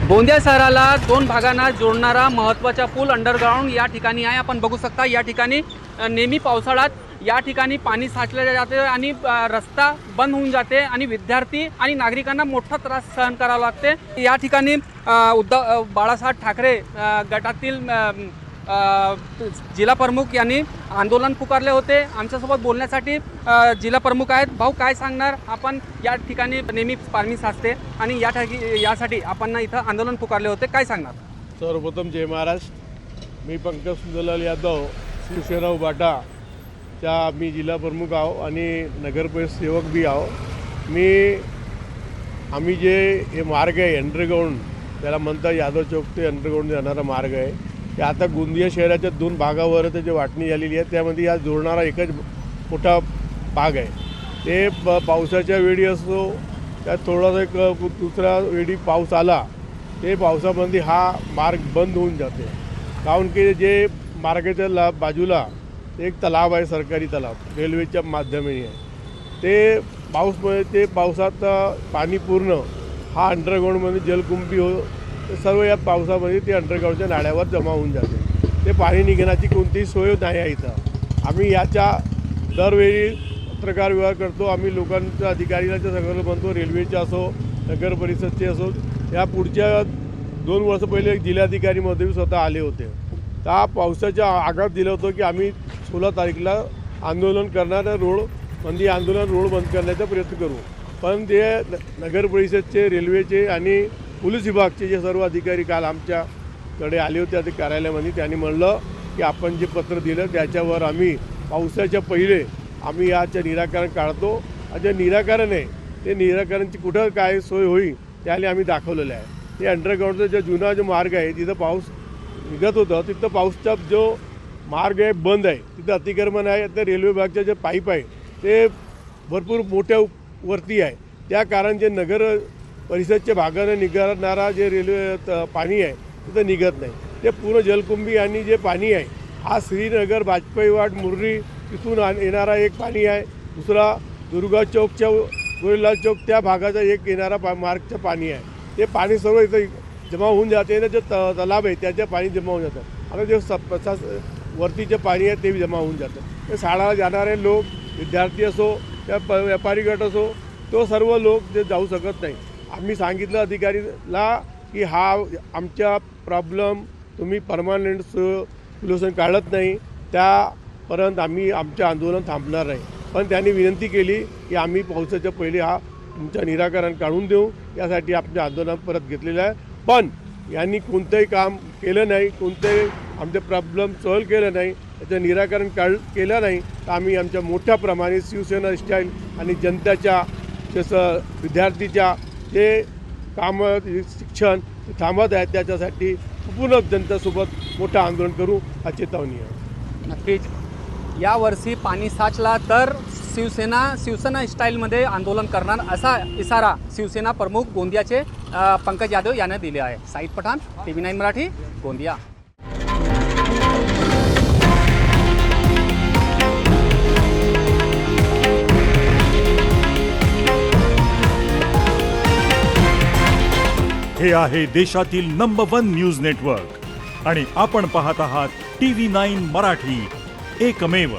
गोंदिया शहराला दोन भागांना जोडणारा महत्त्वाचा पूल अंडरग्राउंड या ठिकाणी आहे। आपण बघू शकता या ठिकाणी नेहमी पावसाळ्यात या ठिकाणी पाणी साचले जाते आणि रस्ता बंद होऊन जाते आणि विद्यार्थी आणि नागरिकांना मोठा त्रास सहन करावा लागते। या ठिकाणी उद्धव बाळासाहेब ठाकरे गटातील जिल्हा प्रमुख यांनी आंदोलन पुकारले होते। आमच्यासोबत बोलण्यासाठी जिल्हा प्रमुख आहेत। भाऊ काय सांगणार आपण? या ठिकाणी नेहमी पाणी साचते आणि यासाठी आपण इथं आंदोलन पुकारले होते, काय सांगणार? सर्वप्रथम जय महाराष्ट्र। मी पंकज सुंदरलाल यादव शिवसेना उभाटाचा मी जिल्हा प्रमुख आहो आणि नगरपरिषद सेवक बी आहो। आम्ही जे हे मार्ग आहे अंडरग्राउंड त्याला म्हणतात यादव चौक ते अंडरग्राउंड जाणारा मार्ग आहे, ते आता गोंदिया शहराच्या दोन भागावर त्याची वाटणी झालेली आहे। त्यामध्ये या जोडणारा एकच मोठा भाग आहे। ते पावसाच्या वेळी असो त्यात थोडासा एक दुसरा वेळी पाऊस आला ते पावसामध्ये हा मार्ग बंद होऊन जाते, कारण की जे मार्गाच्या बाजूला एक तलाव आहे, सरकारी तलाव रेल्वेच्या माध्यमाने आहे। ते ते पावसात पाणी पूर्ण हा अंडरग्राउंडमध्ये जलकुंभी सर्व या पावसामध्ये ते अंडरग्राउंडच्या नाल्यावर जमा होऊन जाते। ते पाणी निघण्याची कोणतीही सोय नाही आहे इथं। आम्ही याच्या दरवेळी पत्रकार व्यवहार करतो। आम्ही लोकांच्या अधिकाऱ्यांना सगळं म्हणतो, रेल्वेचे असो नगर परिषदचे असो। या पुढच्या 2 वर्ष पहिले एक जिल्हाधिकारी महोदय स्वतः आले होते, त्या पावसाच्या आघात दिलं होतं की आम्ही 16 तारीखला आंदोलन करणार, रोड बंद करण्याचा प्रयत्न करू। पण ते नगर परिषदचे रेल्वेचे आणि पोलीस विभागचे जे सर्व अधिकारी काल आमच्याकडे आले होते त्या कार्यालयामध्ये, त्यांनी म्हणलं की आपण जे पत्र दिलं त्याच्यावर आम्ही पावसाच्या पहिले आम्ही याचं निराकरण काढतो। जे निराकरण आहे ते निराकरणची कुठं काय सोय होईल त्याला आम्ही दाखवलेलं आहे। ते अंडरग्राउंडचा जो जुना जो मार्ग आहे जिथं पाऊस निघत होतं तिथं पाऊसचा जो मार्ग आहे बंद आहे, तिथं अतिक्रमण आहे। तर रेल्वे विभागाचे जे पाईप आहे ते भरपूर मोठ्या वरती आहे, त्या कारण जे नगर परिषदच्या भागानं निघणारा जे रेल्वे पाणी आहे तिथं निघत नाही। ते पूर्ण जलकुंभी आणि जे पाणी आहे हा श्रीनगर वाजपेयी वाट मुर्री तिथून येणारा एक पाणी आहे, दुसरा दुर्गा चौकच्या गोरेलाल चौक त्या भागाचा एक येणारा मार्गचं पाणी आहे। ते पाणी सर्व इथं जमा होऊन जाते ना, जे तलाव आहे त्याचे पाणी जमा होऊन जातं आणि जे वरतीचे पाणी आहे ते जमा होऊन जातं। ते शाळेला जाणारे लोक विद्यार्थी असो त्या व्यापारी गट असो तो सर्व लोक ते जाऊ शकत नाही। आम्ही सांगितलं अधिकारीला की हा आमचा प्रॉब्लेम तुम्ही परमनंट सोल्युशन काढत नाही त्यापर्यंत आम्ही आमचे आंदोलन थांबणार नाही। पण त्यांनी विनंती केली की आम्ही पावसाच्या पहिले हा तुमचं निराकरण काढून देऊ, यासाठी आपले आंदोलन परत घेतलेलं आहे। पण यांनी कोणतंही काम केलं नाही, कोणतेही आमचे प्रॉब्लेम सॉल्व केलं नाही, त्याचं निराकरण केलं नाही तर आम्ही आमच्या मोठ्या प्रमाणे शिवसेना स्टाईल आणि जनतेच्या जसं विद्यार्थीच्या जे कामं शिक्षण थांबत आहेत त्याच्यासाठी पूर्ण जनतेसोबत मोठं आंदोलन करू हा चेतावणी आहे। नक्कीच यावर्षी पाणी साचला तर शिवसेना स्टाईलमध्ये आंदोलन करणार असा इशारा शिवसेना प्रमुख गोंदियाचे पंकज यादव यांनी दिले आहे। साईद पठाण, TV9 मराठी, गोंदिया। हे आहे देशातील नंबर 1 न्यूज नेटवर्क आणि आपण पाहत आहात TV9 मराठी, एकमेव।